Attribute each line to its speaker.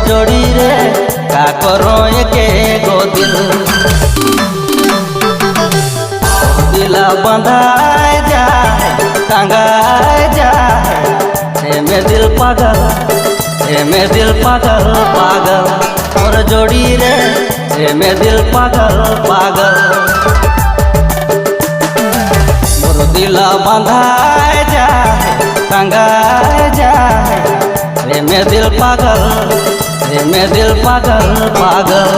Speaker 1: जोड़ी रे का करो एके गो दिल दिला बंधाए जाए टंगाए जाए हे में दिल पागल हे में दिल पागल पागल और जोड़ी रे हे में दिल पागल पागल मोर दिला बंधाए जाए टंगाए जाए हे में दिल पागल हे में दिल पागल पागल।